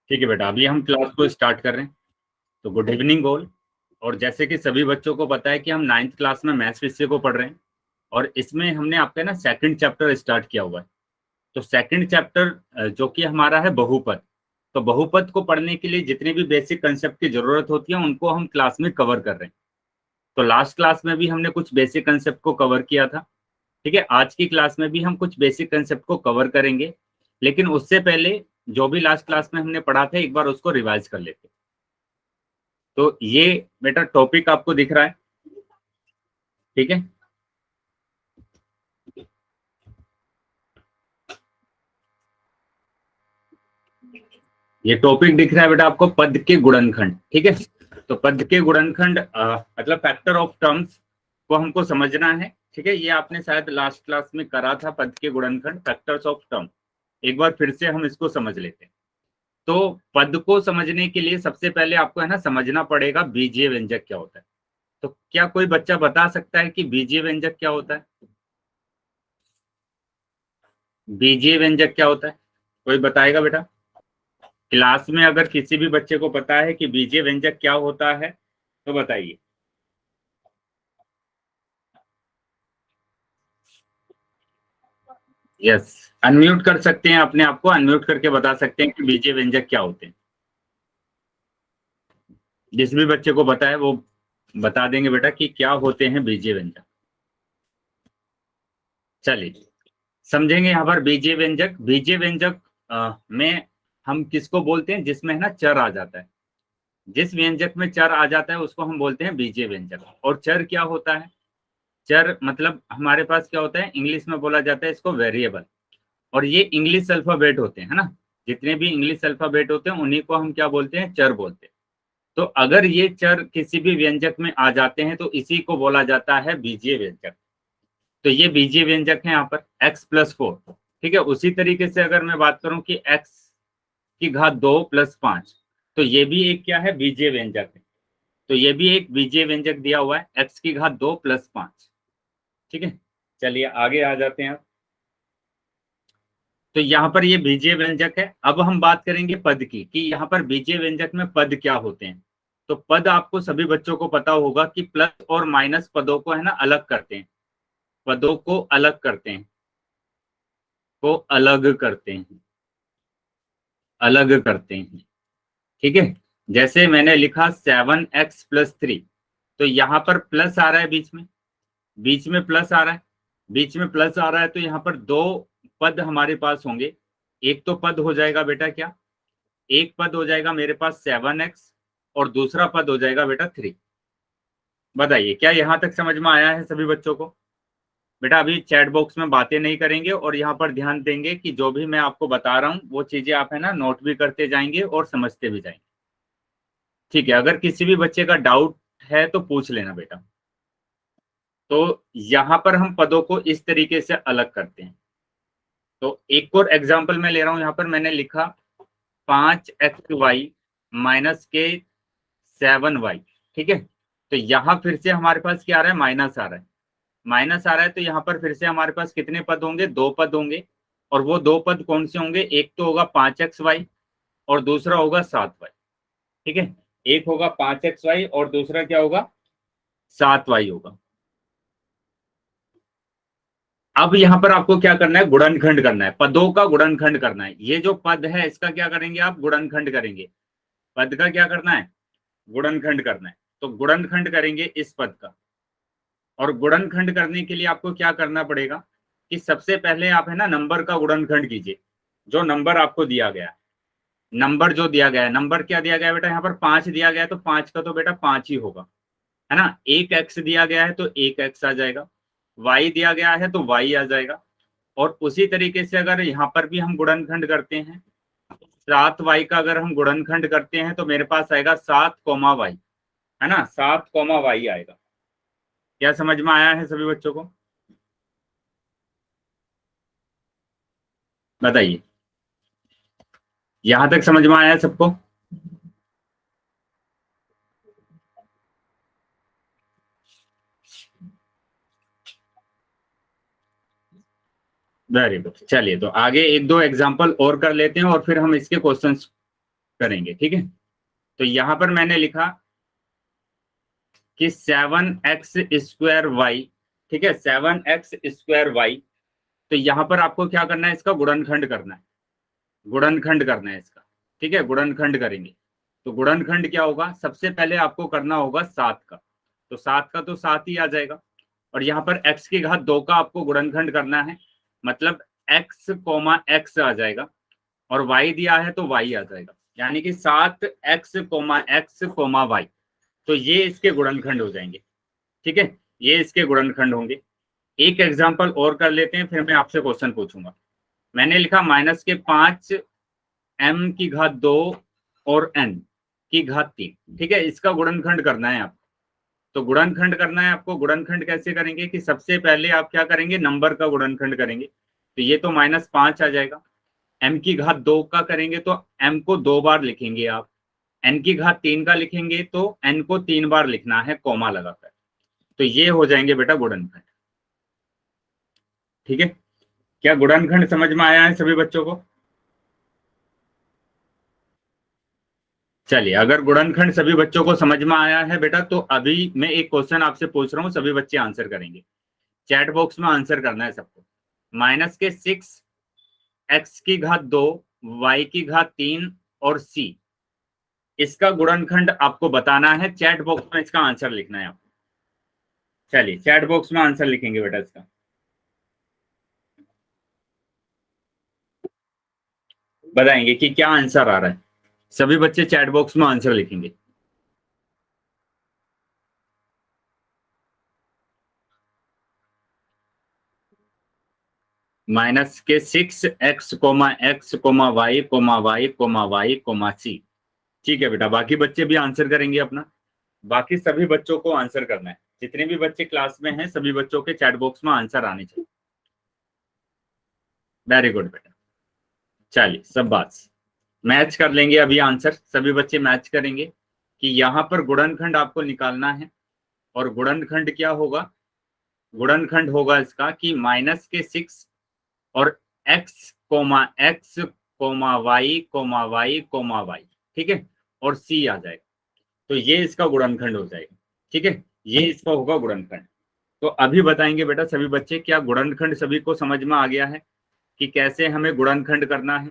ठीक है बेटा, अभी हम क्लास को स्टार्ट कर रहे हैं। तो गुड इवनिंग ऑल। और जैसे कि सभी बच्चों को पता है कि हम 9th क्लास में मैथ्स विषय को पढ़ रहे हैं, और इसमें हमने आपका ना सेकंड चैप्टर स्टार्ट किया हुआ है। तो सेकंड चैप्टर जो कि हमारा है बहुपद। तो बहुपद को पढ़ने के लिए जितनी भी बेसिक कंसेप्ट की जरूरत होती है उनको हम क्लास में कवर कर रहे हैं। तो लास्ट क्लास में भी हमने कुछ बेसिक कंसेप्ट को कवर किया था। ठीक है, आज की क्लास में भी हम कुछ बेसिक कंसेप्ट को कवर करेंगे, लेकिन उससे पहले जो भी लास्ट क्लास में हमने पढ़ा था एक बार उसको रिवाइज कर लेते हैं। तो ये बेटा टॉपिक आपको दिख रहा है, ठीक है। ये टॉपिक दिख रहा है बेटा आपको, पद के गुणनखंड, ठीक है। तो पद के गुणनखंड मतलब फैक्टर ऑफ टर्म्स को हमको समझना है, ठीक है। ये आपने शायद लास्ट क्लास में करा था, पद के गुणनखंड, फैक्टर्स ऑफ टर्म। एक बार फिर से हम इसको समझ लेते हैं। तो पद को समझने के लिए सबसे पहले आपको है ना समझना पड़ेगा बीजीय व्यंजक क्या होता है। तो क्या कोई बच्चा बता सकता है कि बीजीय व्यंजक क्या होता है? बीजीय व्यंजक क्या होता है, कोई बताएगा बेटा? क्लास में अगर किसी भी बच्चे को पता है कि बीजीय व्यंजक क्या होता है तो बताइए। यस, अनम्यूट कर सकते हैं, अपने आप को अनम्यूट करके बता सकते हैं कि बीजीय व्यंजक क्या होते हैं। जिस भी बच्चे को पता है वो बता देंगे बेटा कि क्या होते हैं बीजीय व्यंजक। चलिए समझेंगे यहाँ पर बीजीय व्यंजक। बीजीय व्यंजक में हम किसको बोलते हैं? जिसमें है ना चर आ जाता है। जिस व्यंजक में चर आ जाता है उसको हम बोलते हैं बीजीय व्यंजक। और चर क्या होता है? चर मतलब हमारे पास क्या होता है, इंग्लिश में बोला जाता है इसको वेरिएबल। और ये इंग्लिश अल्फाबेट होते हैं, है ना। जितने भी इंग्लिश अल्फाबेट होते हैं उन्हीं को हम क्या बोलते हैं? चर बोलते हैं। तो अगर ये चर किसी भी व्यंजक में आ जाते हैं तो इसी को बोला जाता है बीजीय व्यंजक। तो ये बीजीय व्यंजक है यहाँ पर x+4, ठीक है। उसी तरीके से अगर मैं बात करूं कि x⁻2+5, तो ये भी एक क्या है? बीजीय व्यंजक है। तो ये भी एक बीजीय व्यंजक दिया हुआ है, x⁻2+5, ठीक है। चलिए आगे आ जाते हैं। तो यहाँ पर ये बीजीय व्यंजक है। अब हम बात करेंगे पद की, कि यहाँ पर बीजीय व्यंजक में पद क्या होते हैं। तो पद आपको सभी बच्चों को पता होगा कि प्लस और माइनस पदों को है ना अलग करते हैं। पदों को अलग करते हैं, को अलग करते हैं, अलग करते हैं, ठीक है। जैसे मैंने लिखा 7x+3, तो यहाँ पर प्लस आ रहा है बीच में, बीच में प्लस आ रहा है, बीच में प्लस आ रहा है। तो यहाँ पर दो पद हमारे पास होंगे। एक तो पद हो जाएगा बेटा क्या? एक पद हो जाएगा मेरे पास 7x, और दूसरा पद हो जाएगा बेटा 3। बताइए क्या यहां तक समझ में आया है सभी बच्चों को? बेटा अभी चैट बॉक्स में बातें नहीं करेंगे, और यहाँ पर ध्यान देंगे कि जो भी मैं आपको बता रहा हूँ वो चीजें आप है ना नोट भी करते जाएंगे और समझते भी जाएंगे, ठीक है। अगर किसी भी बच्चे का डाउट है तो पूछ लेना बेटा। तो यहाँ पर हम पदों को इस तरीके से अलग करते हैं। तो एक और एग्जाम्पल मैं ले रहा हूं, यहाँ पर मैंने लिखा 5xy-k 7y, ठीक है। तो यहाँ फिर से हमारे पास क्या आ रहा है? माइनस आ रहा है, माइनस आ रहा है। तो यहाँ पर फिर से हमारे पास कितने पद होंगे? दो पद होंगे। और वो दो पद कौन से होंगे? एक तो होगा 5xy और दूसरा होगा 7y, ठीक है। एक होगा 5xy और दूसरा क्या होगा? 7y होगा। अब यहाँ पर आपको क्या करना है? गुणनखंड करना है, पदों का गुणनखंड करना है। ये जो पद है इसका क्या करेंगे आप? गुणनखंड करेंगे। पद का क्या करना है? गुणनखंड करना है। तो गुणनखंड करेंगे इस पद का। और गुणनखंड करने के लिए आपको क्या करना पड़ेगा कि सबसे पहले आप है ना नंबर का गुणनखंड कीजिए। जो नंबर आपको दिया गया है, नंबर जो दिया गया है, नंबर क्या दिया गया है बेटा? यहाँ पर 5 दिया गया है, तो 5 का तो बेटा 5 ही होगा, है ना। एक x दिया गया है तो एक x आ जाएगा, y दिया गया है तो y आ जाएगा। और उसी तरीके से अगर यहाँ पर भी हम गुणनखंड करते हैं, 7y का अगर हम गुणनखंड करते हैं तो मेरे पास आएगा 7, है ना, 7, आएगा। क्या समझ में आया है सभी बच्चों को? बताइए, यहां तक समझ में आया है सबको? Very good. चलिए तो आगे एक दो एग्जांपल और कर लेते हैं और फिर हम इसके क्वेश्चंस करेंगे, ठीक है। तो यहां पर मैंने लिखा कि 7x² y, ठीक है, 7x² y। तो यहां पर आपको क्या करना है, इसका गुणनखंड करना है, गुणनखंड करना है इसका, ठीक है, गुणनखंड करेंगे। तो गुणनखंड क्या होगा, सबसे पहले आपको करना होगा 7 का, तो 7 का तो 7 ही आ जाएगा। और यहाँ पर x की घात 2 का आपको गुणनखंड करना है, मतलब x, आ जाएगा, और y दिया है तो y आ जाएगा, यानी कि 7x, तो ये इसके गुणनखंड हो जाएंगे, ठीक है, ये इसके गुणनखंड होंगे। एक एग्जांपल और कर लेते हैं, फिर मैं आपसे क्वेश्चन पूछूंगा। मैंने लिखा -5 m की घात 2 और n की घात 3, ठीक है, इसका गुणनखंड करना है आपको। तो गुणनखंड करना है आपको, गुणनखंड कैसे करेंगे कि सबसे पहले आप क्या करेंगे, नंबर का गुणनखंड करेंगे। तो ये तो -5 आ जाएगा। m की घात 2 का करेंगे तो m को 2 बार लिखेंगे आप, n की घात 3 का लिखेंगे तो n को 3 बार लिखना है कॉमा लगाकर। तो ये हो जाएंगे बेटा गुणनखंड, ठीक है। क्या गुणनखंड समझ में आया है सभी बच्चों को? चलिए, अगर गुणनखंड सभी बच्चों को समझ में आया है बेटा, तो अभी मैं एक क्वेश्चन आपसे पूछ रहा हूँ, सभी बच्चे आंसर करेंगे। चैट बॉक्स में आंसर करना है सबको। -6 x की घात 2, y की घात 3 और c, इसका गुणनखंड आपको बताना है। चैट बॉक्स में इसका आंसर लिखना है आपको। चलिए, चैट बॉक्स में आंसर लिखेंगे बेटा इसका, बताएंगे कि क्या आंसर आ रहा है। सभी बच्चे चैट बॉक्स में आंसर लिखेंगे। -6x,x,y,y,y,y,c, ठीक है बेटा। बाकी बच्चे भी आंसर करेंगे अपना, बाकी सभी बच्चों को आंसर करना है। जितने भी बच्चे क्लास में हैं सभी बच्चों के चैट बॉक्स में आंसर आने चाहिए। वेरी गुड बेटा। चलिए, सब बात मैच कर लेंगे अभी, आंसर सभी बच्चे मैच करेंगे कि यहाँ पर गुणनखंड आपको निकालना है। और गुणनखंड क्या होगा, गुणनखंड होगा इसका कि -6 और x,y,y,y, ठीक है, और c आ जाएगा। तो ये इसका गुणनखंड हो जाएगा, ठीक है, ये इसका होगा गुणनखंड। तो अभी बताएंगे बेटा सभी बच्चे, क्या गुणनखंड सभी को समझ में आ गया है कि कैसे हमें गुणनखंड करना है?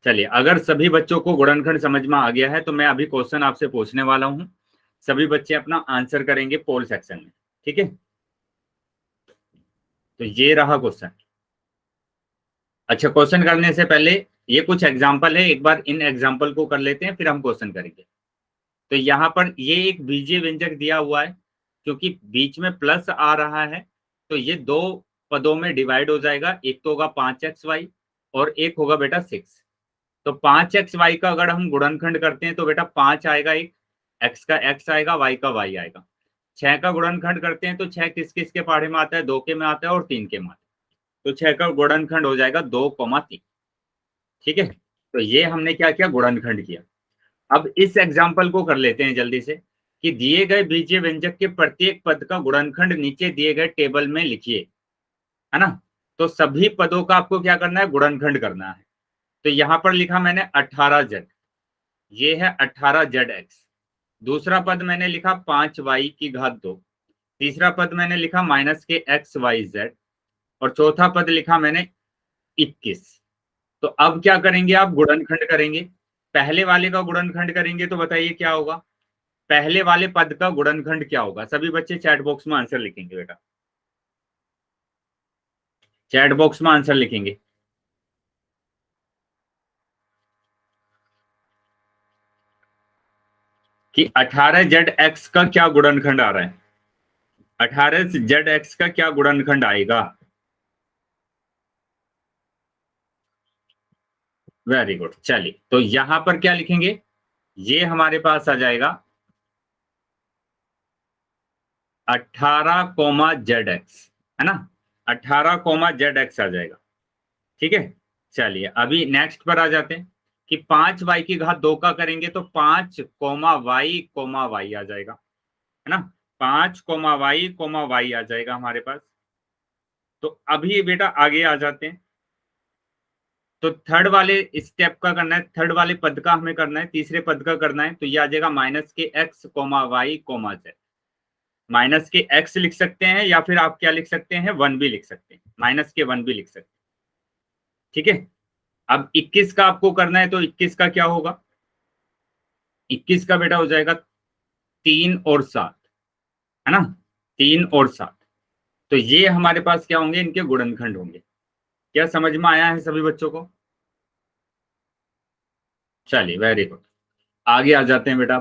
चलिए, अगर सभी बच्चों को गुणनखंड समझ में आ गया है तो मैं अभी क्वेश्चन आपसे पूछने वाला हूं। सभी बच्चे अपना आंसर करेंगे पोल सेक्शन में, ठीक है। तो ये रहा क्वेश्चन। अच्छा, क्वेश्चन करने से पहले ये कुछ एग्जाम्पल है, एक बार इन एग्जाम्पल को कर लेते हैं, फिर हम क्वेश्चन करेंगे। तो यहाँ पर ये एक बीजीय व्यंजक दिया हुआ है, क्योंकि बीच में प्लस आ रहा है तो ये दो पदों में डिवाइड हो जाएगा। एक तो होगा 5xy और एक होगा बेटा 6। तो 5xy का अगर हम गुणनखंड करते हैं तो बेटा 5 आएगा, एक x का x आएगा, y का y आएगा। 6 का गुणनखंड करते हैं तो 6 किस किस के पहाड़े में आता है, 2 के में आता है और 3 के में आता है। तो 6 का गुणनखंड हो जाएगा 2,3, ठीक है। तो ये हमने क्या किया, गुणनखंड किया। अब इस एग्जाम्पल को कर लेते हैं जल्दी से कि दिए गए बीजीय व्यंजक के प्रत्येक पद का गुणनखंड नीचे दिए गए टेबल में लिखिए, है ना। तो सभी पदों का आपको क्या करना है, गुणनखंड करना है। तो यहां पर लिखा मैंने 18z, ये है 18zx। दूसरा पद मैंने लिखा 5y की घात 2। तीसरा पद मैंने लिखा -xyz। और चौथा पद लिखा मैंने 21। तो अब क्या करेंगे, आप गुणनखंड करेंगे। पहले वाले का गुणनखंड करेंगे तो बताइए क्या होगा, पहले वाले पद का गुणनखंड क्या होगा? सभी बच्चे चैट बॉक्स में आंसर लिखेंगे बेटा, चैट बॉक्स में आंसर लिखेंगे कि 18zx का क्या गुणनखंड आ रहा है, 18zx का क्या गुणनखंड आएगा। Very good. चलिए, तो यहां पर क्या लिखेंगे, ये हमारे पास आ जाएगा 18,zx, है ना, 18,zx आ जाएगा, ठीक है। चलिए, अभी नेक्स्ट पर आ जाते हैं कि 5y की घात 2 का करेंगे तो 5,y,y आ जाएगा, है ना, 5,y,y आ जाएगा हमारे पास। तो अभी बेटा आगे आ जाते हैं। तो थर्ड वाले स्टेप का करना है, थर्ड वाले पद का हमें करना है, तीसरे पद का करना है। तो ये आ जाएगा माइनस के X comma Y comma Z. Minus के एक्स लिख सकते हैं या फिर आप क्या लिख सकते हैं, वन भी लिख सकते हैं, माइनस के वन भी लिख सकते हैं। ठीक है, अब 21 का आपको करना है, तो 21 का क्या होगा, 21 का बेटा हो जाएगा 3 और 7, है ना, 3 और 7। तो ये हमारे पास क्या होंगे, इनके गुणनखंड होंगे। क्या समझ में आया है सभी बच्चों को? चलिए वेरी गुड, आगे आ जाते हैं बेटा,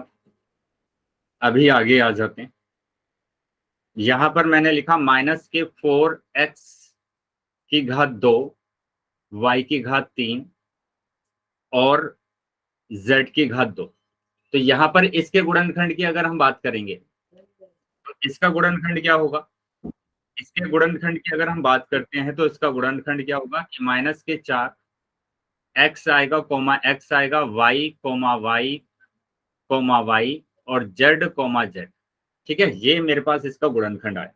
अभी आगे आ जाते हैं। यहां पर मैंने लिखा माइनस के 4x की घात 2, y की घात 3 और z की घात 2। तो यहां पर इसके गुणनखंड की अगर हम बात करेंगे तो इसका गुणनखंड क्या होगा, इसके गुणनखंड की अगर हम बात करते हैं तो इसका गुणनखंड क्या होगा कि -4 एक्स आएगा कोमा एक्स आएगा, Y comma Y comma Y और जेड कोमा जेड। ठीक है, ये मेरे पास इसका गुणनखंड आया।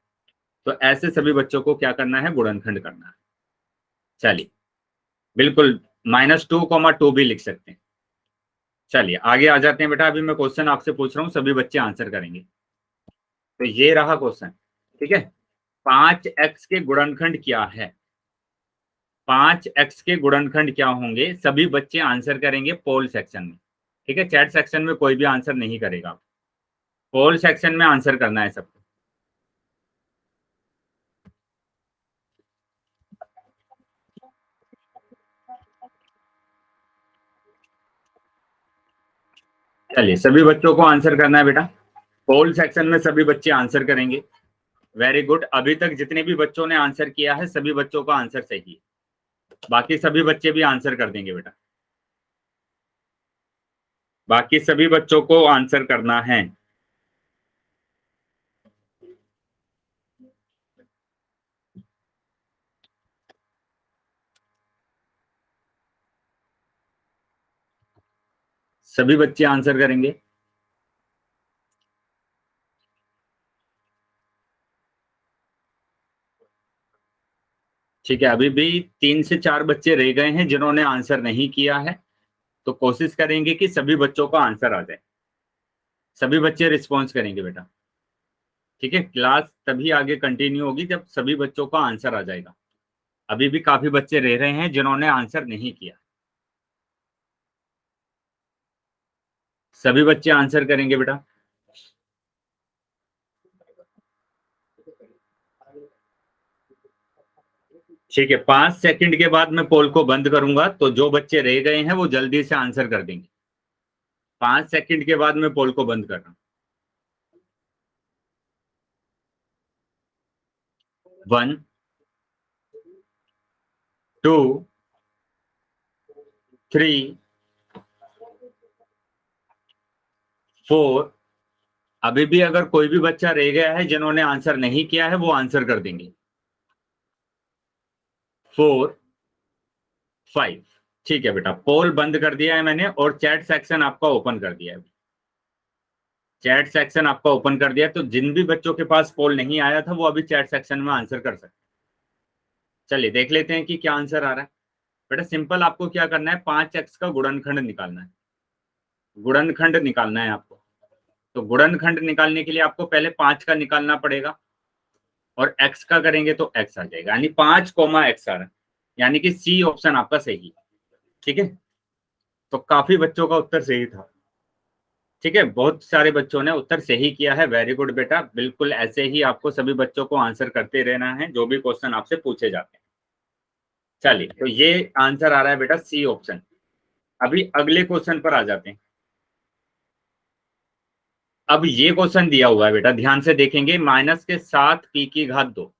तो ऐसे सभी बच्चों को क्या करना है, गुणनखंड करना है। चलिए बिल्कुल, -2, 2 भी लिख सकते हैं। चलिए आगे आ जाते हैं बेटा, अभी मैं क्वेश्चन आपसे पूछ रहा हूँ, सभी बच्चे आंसर करेंगे। तो ये रहा क्वेश्चन। ठीक है, 5x के गुणनखंड क्या है, 5x के गुणनखंड क्या होंगे, सभी बच्चे आंसर करेंगे पोल सेक्शन में। ठीक है, चैट सेक्शन में कोई भी आंसर नहीं करेगा, पोल सेक्शन में आंसर करना है सबको। चलिए सभी बच्चों को आंसर करना है बेटा, पोल सेक्शन में सभी बच्चे आंसर करेंगे। वेरी गुड, अभी तक जितने भी बच्चों ने आंसर किया है सभी बच्चों का आंसर सही है। बाकी सभी बच्चे भी आंसर कर देंगे बेटा, बाकी सभी बच्चों को आंसर करना है। सभी बच्चे आंसर करेंगे। ठीक है, अभी भी 3 से 4 बच्चे रह गए हैं जिन्होंने आंसर नहीं किया है। तो कोशिश करेंगे कि सभी बच्चों का आंसर आ जाए, सभी बच्चे रिस्पॉन्स करेंगे बेटा। ठीक है, क्लास तभी आगे कंटिन्यू होगी जब सभी बच्चों का आंसर आ जाएगा। अभी भी काफी बच्चे रह रहे हैं जिन्होंने आंसर नहीं किया, सभी बच्चे आंसर करेंगे बेटा। ठीक है, 5 सेकंड के बाद मैं पोल को बंद करूंगा, तो जो बच्चे रह गए हैं वो जल्दी से आंसर कर देंगे। 5 सेकंड के बाद मैं पोल को बंद कर रहा हूं। 1, 2, 3, 4। अभी भी अगर कोई भी बच्चा रह गया है जिन्होंने आंसर नहीं किया है वो आंसर कर देंगे। 4, 5। ठीक है बेटा, पोल बंद कर दिया है मैंने और चैट सेक्शन आपका ओपन कर दिया है। चैट सेक्शन आपका ओपन कर दिया, तो जिन भी बच्चों के पास पोल नहीं आया था वो अभी चैट सेक्शन में आंसर कर सकते हैं। चलिए देख लेते हैं कि क्या आंसर आ रहा है। बेटा सिंपल आपको क्या करना है, 5x का गुणनखंड निकालना है, गुणनखंड निकालना है आपको। तो गुणनखंड निकालने के लिए आपको पहले 5 का निकालना पड़ेगा और x का करेंगे तो x आ जाएगा, यानी 5, x आ रहा है, यानी कि सी ऑप्शन आपका सही है। ठीक है, तो काफी बच्चों का उत्तर सही था। ठीक है, बहुत सारे बच्चों ने उत्तर सही किया है, वेरी गुड बेटा। बिल्कुल ऐसे ही आपको सभी बच्चों को आंसर करते रहना है जो भी क्वेश्चन आपसे पूछे जाते हैं। चलिए, तो ये आंसर आ रहा है बेटा सी ऑप्शन। अभी अगले क्वेश्चन पर आ जाते हैं। अब ये क्वेश्चन दिया हुआ है बेटा, ध्यान से देखेंगे, -7p की घात 2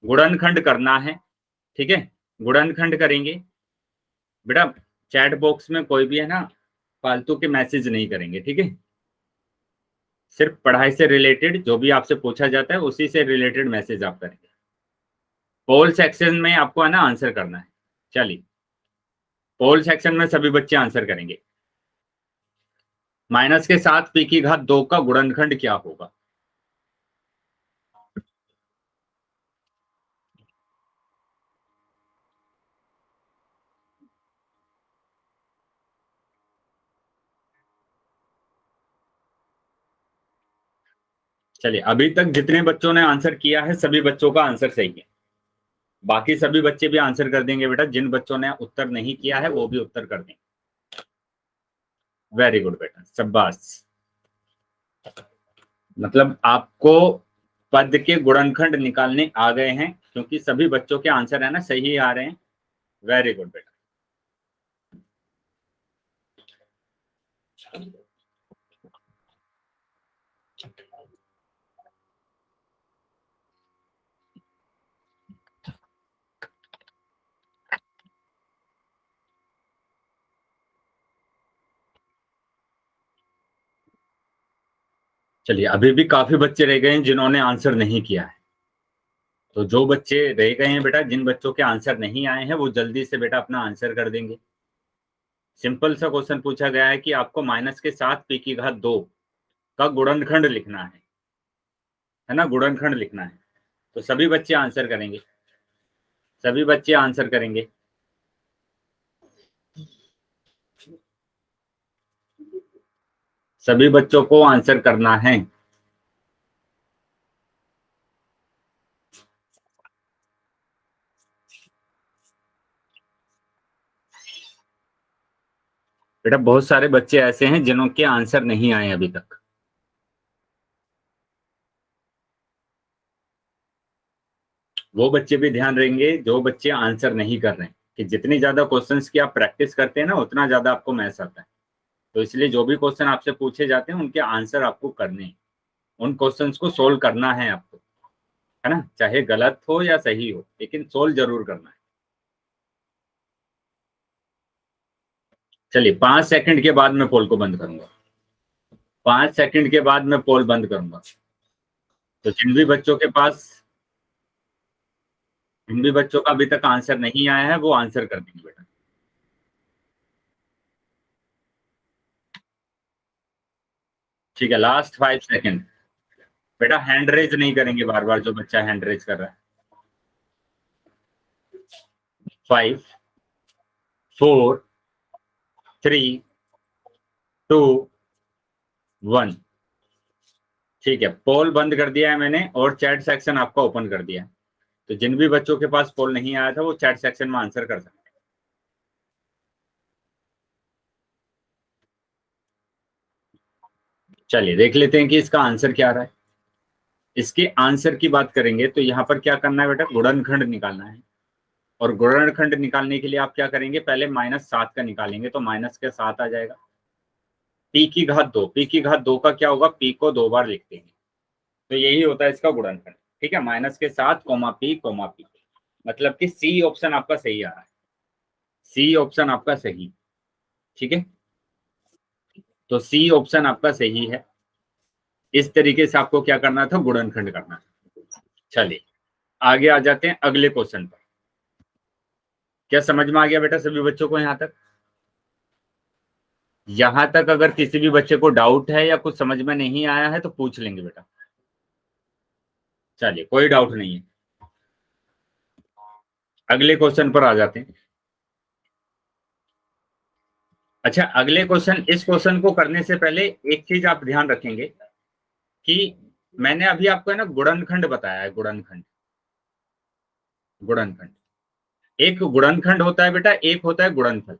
गुणनखंड करना है। ठीक है, गुणनखंड करेंगे बेटा। चैट बॉक्स में कोई भी है ना फालतू के मैसेज नहीं करेंगे, ठीक है, सिर्फ पढ़ाई से रिलेटेड जो भी आपसे पूछा जाता है उसी से रिलेटेड मैसेज आप करेंगे। पोल सेक्शन में आपको है ना आंसर करना है। चलिए, पोल सेक्शन में सभी बच्चे आंसर करेंगे। -7p की घात 2 का गुणनखंड क्या होगा। चलिए, अभी तक जितने बच्चों ने आंसर किया है सभी बच्चों का आंसर सही है। बाकी सभी बच्चे भी आंसर कर देंगे बेटा। जिन बच्चों ने उत्तर नहीं किया है वो भी उत्तर कर देंगे। वेरी गुड बेटा, शाबाश। मतलब आपको पद के गुणनखंड निकालने आ गए हैं, क्योंकि सभी बच्चों के आंसर है ना सही आ रहे हैं। वेरी गुड बेटा। चलिए, अभी भी काफी बच्चे रह गए हैं जिन्होंने आंसर नहीं किया है। तो जो बच्चे रह गए हैं बेटा, जिन बच्चों के आंसर नहीं आए हैं वो जल्दी से बेटा अपना आंसर कर देंगे। सिंपल सा क्वेश्चन पूछा गया है कि आपको माइनस के साथ पी की घात 2 का गुणनखंड लिखना है ना, गुणनखंड लिखना है। तो सभी बच्चे आंसर करेंगे, सभी बच्चे आंसर करेंगे। सभी बच्चों को आंसर करना है। बेटा बहुत सारे बच्चे ऐसे हैं जिन्हों के आंसर नहीं आए अभी तक। वो बच्चे भी ध्यान रहेंगे जो बच्चे आंसर नहीं कर रहे हैं, कि जितनी ज्यादा क्वेश्चंस की आप प्रैक्टिस करते हैं ना उतना ज्यादा आपको मैथ्स आता है। तो इसलिए जो भी क्वेश्चन आपसे पूछे जाते हैं उनके आंसर आपको करने हैं, उन क्वेश्चंस को सोल्व करना है आपको, है ना, चाहे गलत हो या सही हो लेकिन सोल्व जरूर करना है। चलिए, 5 सेकंड के बाद मैं पोल को बंद करूंगा। 5 सेकंड के बाद मैं पोल बंद करूंगा। तो जिन भी बच्चों का अभी तक आंसर नहीं आया है वो आंसर कर देंगे बेटा। ठीक है, लास्ट 5 सेकंड। बेटा हैंड रेज नहीं करेंगे बार बार, जो बच्चा हैंड रेज कर रहा है। 5, 4, 3, 2, 1। ठीक है, पोल बंद कर दिया है मैंने और चैट सेक्शन आपका ओपन कर दिया है। तो जिन भी बच्चों के पास पोल नहीं आया था वो चैट सेक्शन में आंसर कर सकते हैं। चलिए देख लेते हैं कि इसका आंसर क्या आ रहा है। इसके आंसर की बात करेंगे तो यहाँ पर क्या करना है बेटा, गुणनखंड निकालना है। और गुणनखंड निकालने के लिए आप क्या करेंगे, पहले -7 का निकालेंगे तो माइनस के 7 आ जाएगा। पी की घात 2, पी की घात 2 का क्या होगा, पी को 2 बार लिखते हैं तो यही होता है इसका गुणनखंड। ठीक है, -7 कोमा पी कोमा पी, मतलब कि सी ऑप्शन आपका सही आ रहा है। सी ऑप्शन आपका सही। ठीक है, तो सी ऑप्शन आपका सही है। इस तरीके से आपको क्या करना था, गुणनखंड करना। चलिए आगे आ जाते हैं अगले क्वेश्चन पर। क्या समझ में आ गया बेटा सभी बच्चों को यहां तक? यहां तक अगर किसी भी बच्चे को डाउट है या कुछ समझ में नहीं आया है तो पूछ लेंगे बेटा। चलिए, कोई डाउट नहीं है। अगले क्वेश्चन पर आ जाते हैं। अच्छा, अगले क्वेश्चन, इस क्वेश्चन को करने से पहले एक चीज आप ध्यान रखेंगे कि मैंने अभी आपको है ना गुणनखंड बताया है। गुणनखंड, गुणनखंड, एक गुणनखंड होता है बेटा, एक होता है गुणनफल।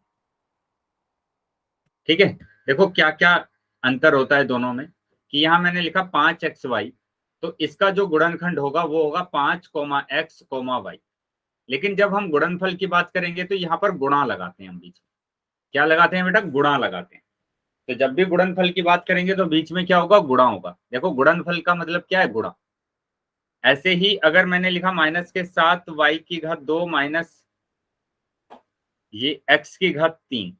ठीक है, देखो क्या क्या अंतर होता है दोनों में। कि यहां मैंने लिखा 5xy, तो इसका जो गुणनखंड होगा वो होगा 5, x, y। लेकिन जब हम गुणनफल की बात करेंगे तो यहाँ पर गुणा लगाते हैं हम बीच में। क्या लगाते हैं बेटा, गुणा लगाते हैं। तो जब भी गुणनफल की बात करेंगे तो बीच में क्या होगा, गुणा होगा। देखो गुणनफल का मतलब क्या है, गुणा। ऐसे ही अगर मैंने लिखा -7 y की घात 2 माइनस ये x की घात 3,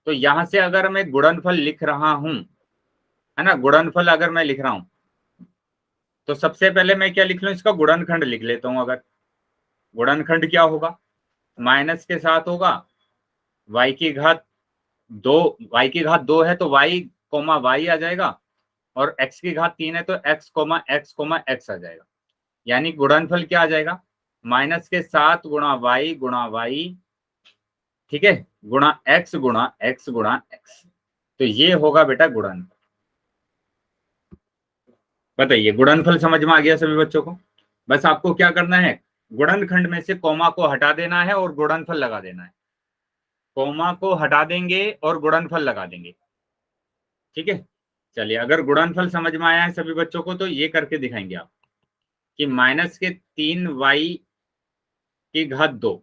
तो यहां से अगर मैं गुणनफल लिख रहा हूं, है ना, गुणनफल अगर मैं लिख रहा हूं तो सबसे पहले मैं क्या लिख लूं, इसका गुणनखंड लिख लेता हूं। अगर गुणनखंड क्या होगा, माइनस के साथ होगा y की घात 2, y की घात 2 है तो y, आ जाएगा। और x की घात 3 है तो x, आ जाएगा। यानी गुणनफल क्या आ जाएगा, -7 गुणा y, ठीक है, गुणा x। तो ये होगा बेटा गुणनफल। बताइए, गुणनफल समझ में आ गया सभी बच्चों को? बस आपको क्या करना है, गुणनखंड में से कॉमा को हटा देना है और गुणनफल लगा देना है। कॉमा को हटा देंगे और गुणनफल लगा देंगे, ठीक है। चलिए, अगर गुणनफल समझ में आया है सभी बच्चों को तो ये करके दिखाएंगे आप कि -3y⁻²,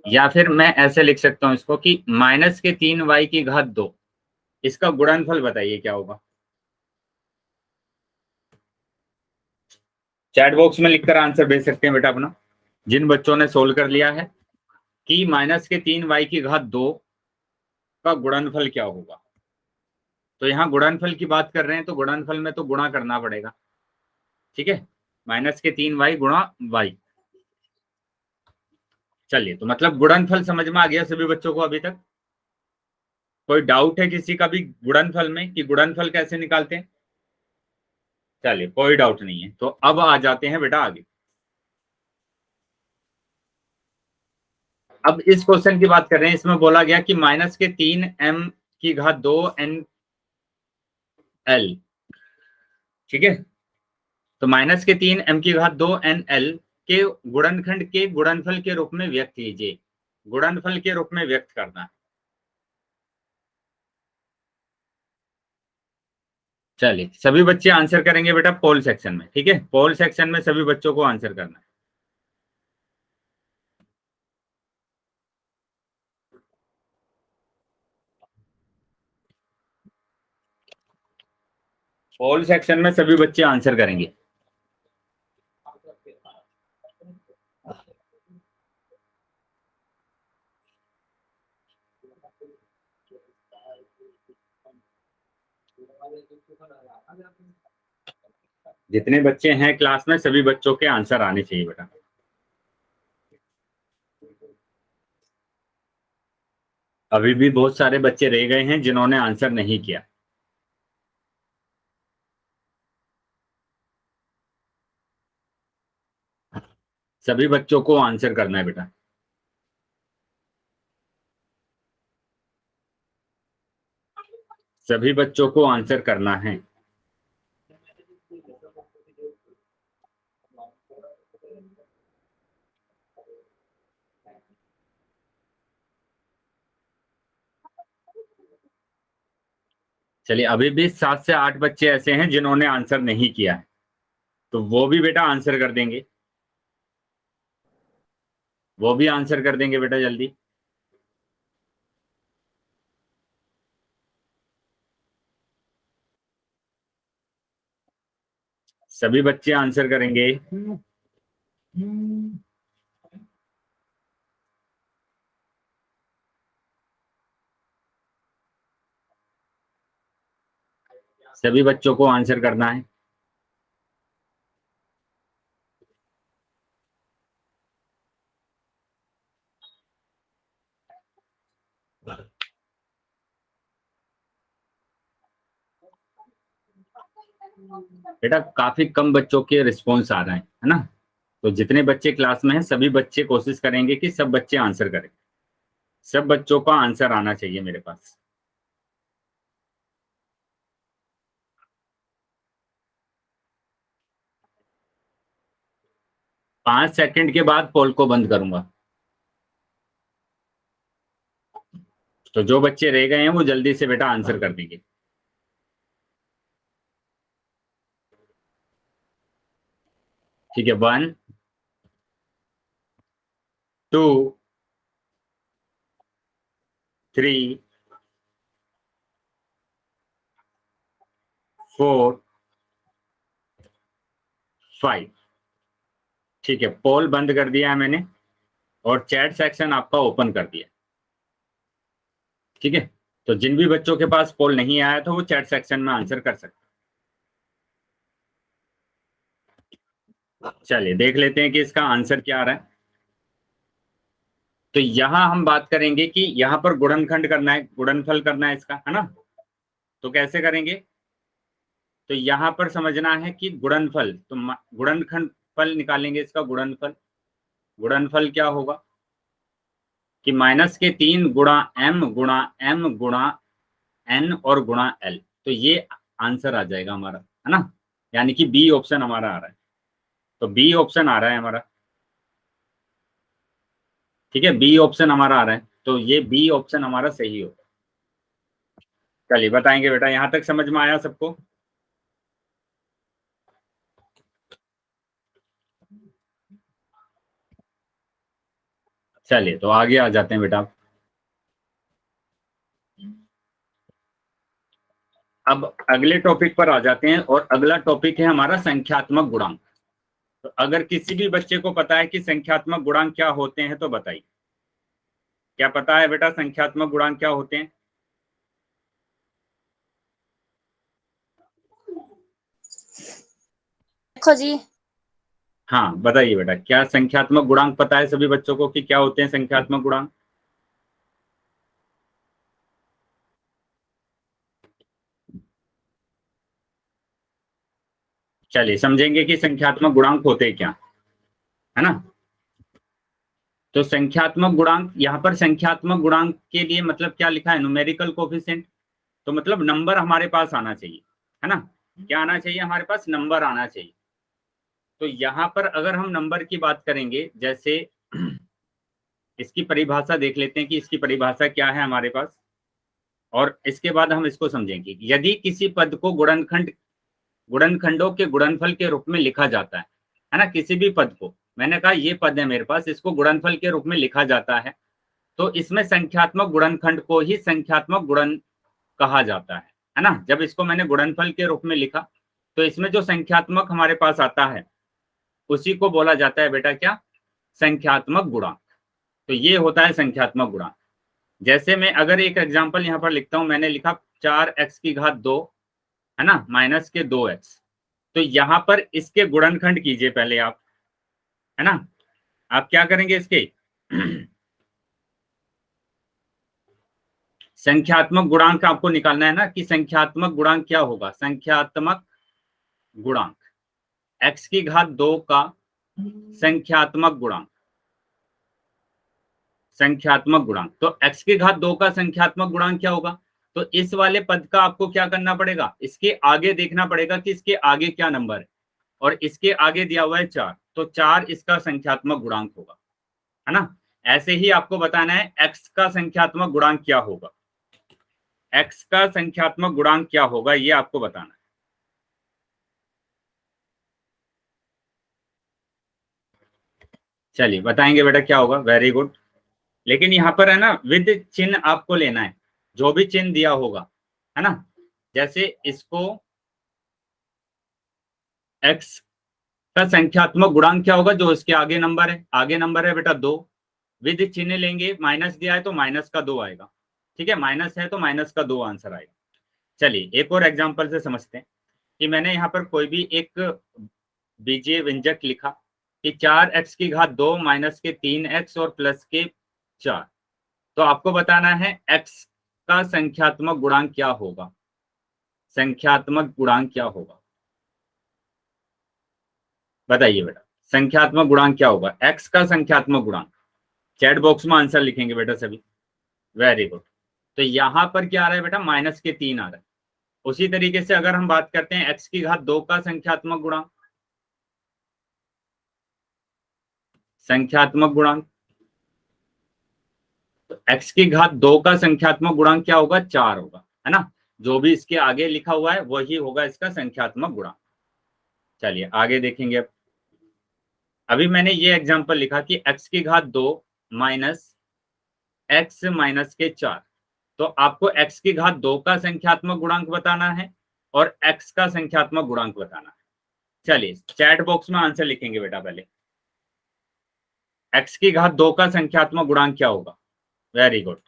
या फिर मैं ऐसे लिख सकता हूं इसको कि -3y⁻², इसका गुणनफल बताइए क्या होगा। चैट बॉक्स में लिखकर आंसर भेज सकते हैं बेटा अपना, जिन बच्चों ने सोल्व कर लिया है कि -3y⁻² का गुणनफल क्या होगा। तो यहाँ गुणनफल की बात कर रहे हैं तो गुणनफल में तो गुणा करना पड़ेगा, ठीक है, -3y गुणा y। चलिए, तो मतलब गुणनफल समझ में आ गया सभी बच्चों को अभी तक? कोई डाउट है किसी का भी गुणनफल में कि गुणनफल कैसे निकालते हैं? चलिए, कोई डाउट नहीं है, तो अब आ जाते हैं बेटा आगे। अब इस क्वेश्चन की बात कर रहे हैं, इसमें बोला गया कि -3m²NL, ठीक है। तो -3m²NL के गुणनखंड के गुणनफल के रूप में व्यक्त कीजिए, गुणनफल के रूप में व्यक्त करना है। चलिए, सभी बच्चे आंसर करेंगे बेटा पोल सेक्शन में, ठीक है, पोल सेक्शन में सभी बच्चों को आंसर करना है। पोल सेक्शन में सभी बच्चे आंसर करेंगे। जितने बच्चे हैं क्लास में सभी बच्चों के आंसर आने चाहिए बेटा। अभी भी बहुत सारे बच्चे रह गए हैं जिन्होंने आंसर नहीं किया। सभी बच्चों को आंसर करना है बेटा। सभी बच्चों को आंसर करना है। चलिए, अभी भी 7 से 8 बच्चे ऐसे हैं जिन्होंने आंसर नहीं किया है, तो वो भी बेटा आंसर कर देंगे, वो भी आंसर कर देंगे बेटा जल्दी। सभी बच्चे आंसर करेंगे। सभी बच्चों को आंसर करना है। बेटा काफी कम बच्चों के रिस्पॉन्स आ रहे हैं, है ना। तो जितने बच्चे क्लास में हैं सभी बच्चे कोशिश करेंगे कि सब बच्चे आंसर करें। सब बच्चों का आंसर आना चाहिए मेरे पास। 5 सेकंड के बाद पोल को बंद करूंगा, तो जो बच्चे रह गए हैं वो जल्दी से बेटा आंसर कर देंगे। ठीक है, 1 2 3 4 5। ठीक है, पोल बंद कर दिया है मैंने और चैट सेक्शन आपका ओपन कर दिया, ठीक है। तो जिन भी बच्चों के पास पोल नहीं आया था वो चैट सेक्शन में आंसर कर सकते हैं। चलिए देख लेते हैं कि इसका आंसर क्या आ रहा है। तो यहां हम बात करेंगे कि यहां पर गुणनखंड करना है, गुणनफल करना है इसका, है ना। तो कैसे करेंगे, तो यहां पर समझना है कि गुणनफल, तो गुणनखंड फल निकालेंगे इसका गुणनफल। गुणनफल क्या होगा कि -3 गुणा m गुणा m गुणा n और गुणा l, तो ये आंसर आ जाएगा हमारा, है ना, यानी कि बी ऑप्शन हमारा आ रहा है। तो बी ऑप्शन आ रहा है हमारा, ठीक है, बी ऑप्शन हमारा आ रहा है, तो ये बी ऑप्शन हमारा सही होगा। चलिए बताएंगे बेटा, यहां तक समझ में आया सबको? चलिए तो आगे आ जाते हैं बेटा। अब अगले टॉपिक पर आ जाते हैं, और अगला टॉपिक है हमारा संख्यात्मक गुणांक। तो अगर किसी भी बच्चे को पता है कि संख्यात्मक गुणांक क्या होते हैं तो बताइए, क्या पता है बेटा संख्यात्मक गुणांक क्या होते हैं? देखो जी, हाँ बताइए बेटा, क्या संख्यात्मक गुणांक पता है सभी बच्चों को कि क्या होते हैं संख्यात्मक गुणांक? चलिए समझेंगे कि संख्यात्मक गुणांक होते क्या, है ना। तो संख्यात्मक गुणांक, यहाँ पर संख्यात्मक गुणांक के लिए मतलब क्या लिखा है, न्यूमेरिकल कोफिशिएंट। तो मतलब नंबर हमारे पास आना चाहिए, है ना, क्या आना चाहिए हमारे पास, नंबर आना चाहिए। तो यहाँ पर अगर हम नंबर की बात करेंगे, जैसे इसकी परिभाषा देख लेते हैं कि इसकी परिभाषा क्या है हमारे पास, और इसके बाद हम इसको समझेंगे। यदि किसी पद को गुणनखंडों के गुणनफल के रूप में लिखा जाता है ना, किसी भी पद को, मैंने कहा ये पद है मेरे पास, इसको गुणनफल के रूप में लिखा जाता है, तो इसमें संख्यात्मक गुणनखंड को ही संख्यात्मक गुणन कहा जाता है ना। जब इसको मैंने गुणनफल के रूप में लिखा, तो इसमें जो संख्यात्मक हमारे पास आता है उसी को बोला जाता है बेटा क्या, संख्यात्मक गुणांक। तो ये होता है संख्यात्मक गुणांक। जैसे मैं अगर एक एग्जांपल यहाँ पर लिखता हूं, मैंने लिखा 4x⁻², है ना, माइनस के 2x। तो यहाँ पर इसके गुणनखंड कीजिए पहले आप, है ना। आप क्या करेंगे इसके संख्यात्मक गुणांक आपको निकालना है ना, कि संख्यात्मक गुणांक क्या होगा, संख्यात्मक गुणांक x⁻² का संख्यात्मक गुणांक, संख्यात्मक गुणांक। तो x⁻² का संख्यात्मक गुणांक क्या होगा, तो इस वाले पद का आपको क्या करना पड़ेगा, इसके आगे देखना पड़ेगा कि इसके आगे क्या नंबर है, और इसके आगे दिया हुआ है 4, तो 4 इसका संख्यात्मक गुणांक होगा, है ना। ऐसे ही आपको बताना है x का संख्यात्मक गुणांक क्या होगा, x का संख्यात्मक गुणांक क्या होगा ये आपको बताना है। चलिए बताएंगे बेटा क्या होगा, वेरी गुड। लेकिन यहाँ पर है ना विद चिन्ह आपको लेना है, जो भी चिन्ह दिया होगा, है ना। जैसे इसको x का संख्यात्मक गुणांक क्या होगा, जो इसके आगे नंबर है, आगे नंबर है बेटा 2, विद चिन्ह लेंगे, माइनस दिया है तो माइनस का 2 आएगा, ठीक है, माइनस है तो माइनस का 2 आंसर आएगा। चलिए एक और एग्जांपल से समझते हैं, कि मैंने यहाँ पर कोई भी एक बीजीय व्यंजक लिखा कि 4x⁻² माइनस के 3x और प्लस के 4। तो आपको बताना है x का संख्यात्मक गुणांक क्या होगा, संख्यात्मक गुणांक क्या होगा, बताइए बेटा, संख्यात्मक गुणांक क्या होगा, x का संख्यात्मक गुणांक। चैट बॉक्स में आंसर लिखेंगे बेटा सभी, वेरी गुड। तो यहाँ पर क्या आ रहा है बेटा, माइनस के 3 आ रहा है। उसी तरीके से अगर हम बात करते हैं x⁻² का संख्यात्मक गुणांक, संख्यात्मक गुणांक, तो x⁻² का संख्यात्मक गुणांक क्या होगा, 4 होगा, है ना। जो भी इसके आगे लिखा हुआ है वही होगा इसका संख्यात्मक गुणांक। चलिए आगे देखेंगे। अब अभी मैंने ये एग्जांपल लिखा कि x⁻² माइनस x माइनस के 4। तो आपको x⁻² का संख्यात्मक गुणांक बताना है और x का संख्यात्मक गुणांक बताना है। चलिए चैट बॉक्स में आंसर लिखेंगे बेटा पहले, x⁻² का संख्यात्मक गुणांक क्या होगा, वेरी गुड।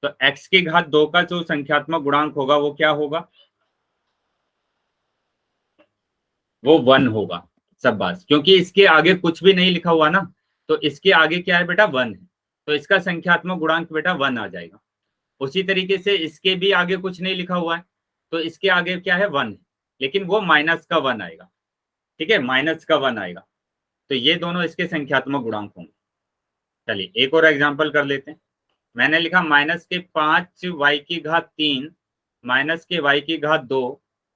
तो x⁻² का जो संख्यात्मक गुणांक होगा वो क्या होगा, वो 1 होगा। सब बात, क्योंकि इसके आगे कुछ भी नहीं लिखा हुआ ना, तो इसके आगे क्या है बेटा, 1 है, तो इसका संख्यात्मक गुणांक बेटा 1 आ जाएगा। उसी तरीके से इसके भी आगे कुछ नहीं लिखा हुआ है, तो इसके आगे क्या है, 1 है, लेकिन वो माइनस का 1 आएगा, ठीक है, माइनस का 1 आएगा। तो ये दोनों इसके संख्यात्मक गुणांक होंगे। चलिए एक और एग्जाम्पल कर लेते हैं। मैंने लिखा -5y⁻³ माइनस के y की घात 2